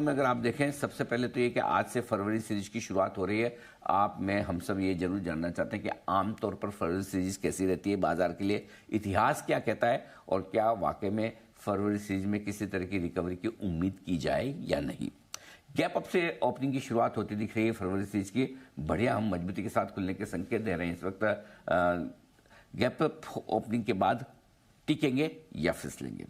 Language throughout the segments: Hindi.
में अगर आप देखें, सबसे पहले तो ये कि आज से फरवरी सीरीज की शुरुआत हो रही है। आप में हम सब ये जरूर जानना चाहते हैं कि आमतौर पर फरवरी सीरीज कैसी रहती है बाजार के लिए, इतिहास क्या कहता है और क्या वाकई में फरवरी सीरीज में किसी तरह की रिकवरी की उम्मीद की जाए या नहीं। गैप अप से ओपनिंग की शुरुआत होती दिख रही है फरवरी सीरीज की। बढ़िया हम मजबूती के साथ खुलने के संकेत दे रहे हैं इस वक्त। गैप अप ओपनिंग के बाद टिकेंगे या फिसलेंगे।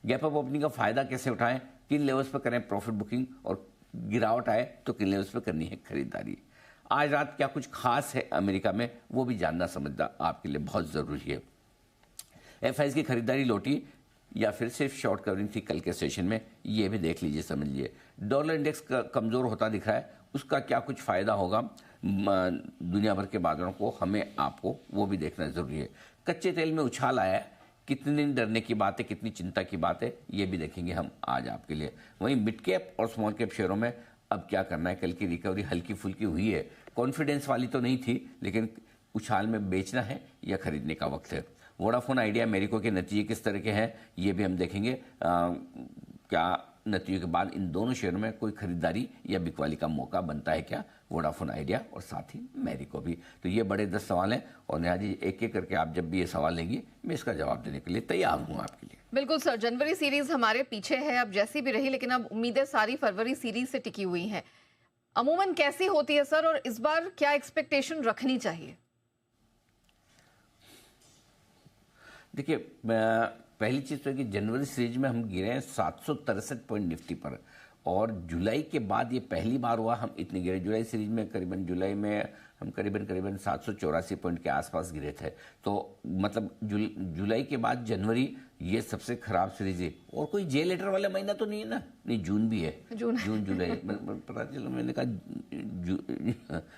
गैप अप ओपनिंग का फायदा कैसे उठाएं, किन लेवल्स पर करें प्रॉफिट बुकिंग, और गिरावट आए तो किन लेवल्स पर करनी है खरीदारी। आज रात क्या कुछ खास है अमेरिका में, वो भी जानना समझना आपके लिए बहुत जरूरी है। एफआईज की खरीदारी लौटी या फिर सिर्फ शॉर्ट कवरिंग थी कल के सेशन में, ये भी देख लीजिए, समझ लीजिए। डॉलर इंडेक्स कमजोर होता दिख रहा है, उसका क्या कुछ फायदा होगा दुनिया भर के बाजारों को, हमें आपको वो भी देखना जरूरी है। कच्चे तेल में उछाल आया है, कितनी डरने की बात है, कितनी चिंता की बात है, ये भी देखेंगे हम आज आपके लिए। वहीं मिड कैप और स्मॉल कैप शेयरों में अब क्या करना है। कल की रिकवरी हल्की फुल्की हुई है, कॉन्फिडेंस वाली तो नहीं थी, लेकिन उछाल में बेचना है या खरीदने का वक्त है। वोडाफोन आइडिया मेरिको के नतीजे किस तरह के हैं, ये भी हम देखेंगे। क्या नतीजों के बाद इन दोनों शेयरों में कोई खरीदारी या बिकवाली का मौका बनता है क्या, वोडाफोन आइडिया और साथ ही मेरिको भी। तो ये बड़े 10 सवाल हैं और नेहा जी एक एक करके आप जब भी ये सवाल लेंगी मैं इसका जवाब देने के लिए तैयार हूँ आपके लिए। बिल्कुल सर, जनवरी सीरीज हमारे पीछे है अब जैसी भी रही, लेकिन अब उम्मीदें सारी फरवरी सीरीज से टिकी हुई हैं। अमूमन कैसी होती है सर, और इस बार क्या एक्सपेक्टेशन रखनी चाहिए? देखिए, पहली चीज तो है कि जनवरी सीरीज में हम गिरे हैं 763 पॉइंट निफ्टी पर, और जुलाई के बाद ये पहली बार हुआ हम इतने गिरे। जुलाई सीरीज में जुलाई में हम करीबन 784 पॉइंट के आसपास गिरे थे। तो मतलब जुलाई के बाद जनवरी ये सबसे खराब सीरीज है। और कोई जे लेटर वाला महीना तो नहीं है ना? नहीं, जून भी है, जून जुलाई पता चलो, मैंने कहा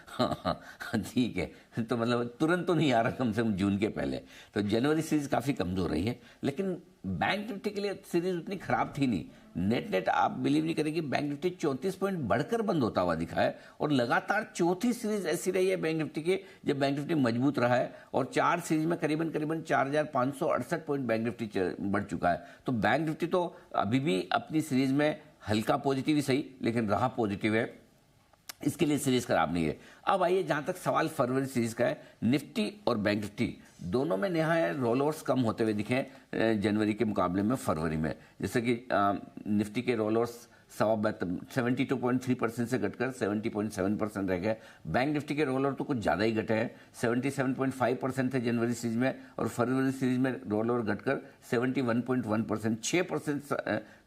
हाँ ठीक है। तो मतलब तुरंत तो नहीं आ रहा, कम से कम जून के पहले। तो जनवरी सीरीज काफी कमजोर रही है, लेकिन बैंक निफ्टी के लिए सीरीज उतनी खराब थी नहीं। नेट आप बिलीव नहीं करेंगे, बैंक निफ्टी 34 पॉइंट बढ़कर बंद होता हुआ दिखा है, और लगातार चौथी सीरीज ऐसी रही है बैंक निफ्टी की जब बैंक निफ्टी मजबूत रहा है। और 4 सीरीज में करीबन 4568 पॉइंट बैंक निफ्टी बढ़ चुका है। तो बैंक निफ्टी तो अभी भी अपनी सीरीज में हल्का पॉजिटिव ही सही, लेकिन रहा पॉजिटिव है, इसके लिए सीरीज खराब नहीं है। अब आइए जहां तक सवाल फरवरी सीरीज का है, निफ्टी और बैंक निफ्टी दोनों में नहायत रोलओवर्स कम होते हुए दिखे जनवरी के मुकाबले में फरवरी में। जैसे कि निफ्टी के रोलओवर्स 72.3% से घटकर 70.7% रह गए। बैंक निफ्टी के रोलओवर तो कुछ ज्यादा ही घटे हैं, 77.5% थे जनवरी सीरीज में, और फरवरी सीरीज में रोलओवर घटकर 71.1%, 6%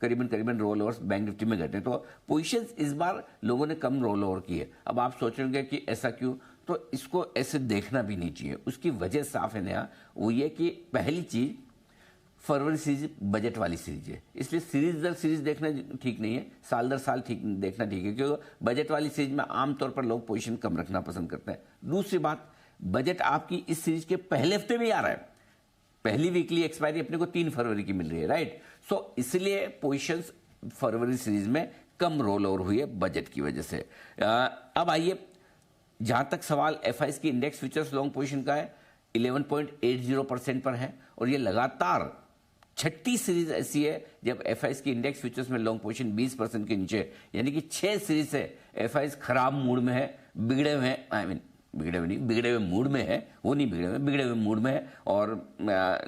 करीबन रोलओवर्स बैंक निफ्टी में घटे। तो पोजीशंस इस बार लोगों ने कम रोलओवर की है। अब आप सोचेंगे कि ऐसा क्यों, तो इसको ऐसे देखना भी नहीं चाहिए। उसकी वजह साफ है नया, वो ये कि पहली चीज फरवरी सीरीज बजट वाली सीरीज है, इसलिए सीरीज दर सीरीज देखना ठीक नहीं है, साल दर साल देखना ठीक है, क्योंकि बजट वाली सीरीज में आमतौर पर लोग पोजीशन कम रखना पसंद करते हैं। दूसरी बात, बजट आपकी इस सीरीज के पहले हफ्ते में ही आ रहा है, पहली वीकली एक्सपायरी अपने को 3 फरवरी की मिल रही है, राइट। सो इसलिए पोजीशंस फरवरी सीरीज में कम रोल ओवर हुई है बजट की वजह से। अब आइए जहां तक सवाल एफआईज की इंडेक्स फ्यूचर्स लॉन्ग पोजीशन का है, 11.80% पर है, और ये लगातार छठी सीरीज ऐसी है जब एफआईज की इंडेक्स फ्यूचर्स में लॉन्ग पोजीशन 20% के नीचे, यानी कि 6 सीरीज से एफआईज खराब मूड में है, बिगड़े हुए हैं, बिगड़े हुए मूड में है, वो नहीं बिगड़े हुए मूड में है, और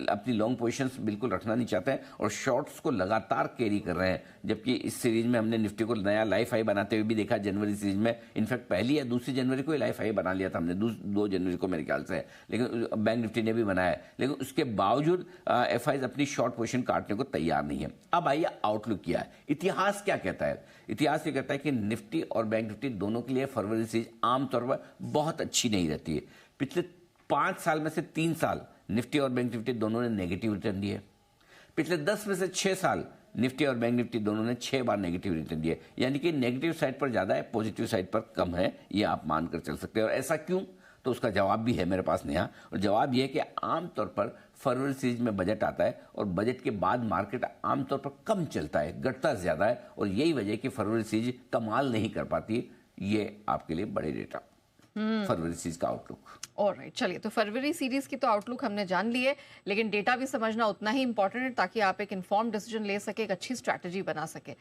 अपनी लॉन्ग पोजीशंस बिल्कुल रखना नहीं चाहते हैं, और शॉर्ट्स को लगातार कैरी कर रहे हैं। जबकि इस सीरीज में हमने निफ्टी को नया लाइफ हाई बनाते हुए भी देखा जनवरी सीरीज में, इनफैक्ट पहली या दूसरी जनवरी को ही लाइफ हाई बना लिया था हमने, 2 जनवरी को मेरे ख्याल से, लेकिन बैंक निफ्टी ने भी बनाया, लेकिन उसके बावजूद एफआईज अपनी शॉर्ट पोजीशन काटने को तैयार नहीं है। अब आइए आउटलुक क्या है, इतिहास क्या कहता है। इतिहास ये कहता है कि निफ्टी और बैंक निफ्टी दोनों के लिए फरवरी सीरीज आमतौर पर बहुत अच्छी नहीं रहती है। पिछले 5 साल में से 3 साल निफ्टी और बैंक निफ्टी दोनों ने नेगेटिव रिटर्न दिए। पिछले 10 में से 6 साल निफ्टी और बैंक निफ्टी दोनों ने 6 बार नेगेटिव रिटर्न दिए, यानी कि नेगेटिव साइड पर ज्यादा है, पॉजिटिव साइड पर कम है, ये आप मानकर चल सकते हैं। और ऐसा क्यों, तो उसका जवाब भी है मेरे पास नया, और जवाब यह है कि आमतौर पर फरवरी सीरीज में बजट आता है, और बजट के बाद मार्केट आमतौर पर कम चलता है, घटता ज्यादा है, और यही वजह है कि फरवरी सीरीज कमाल नहीं कर पाती। ये आपके लिए बड़े डेटा फरवरी सीरीज का आउटलुक। ऑलराइट, चलिए, तो फरवरी सीरीज की तो आउटलुक हमने जान ली है, लेकिन डेटा भी समझना उतना ही इंपॉर्टेंट है ताकि आप एक इन्फॉर्म्ड डिसीजन ले सके, एक अच्छी स्ट्रैटेजी बना सके।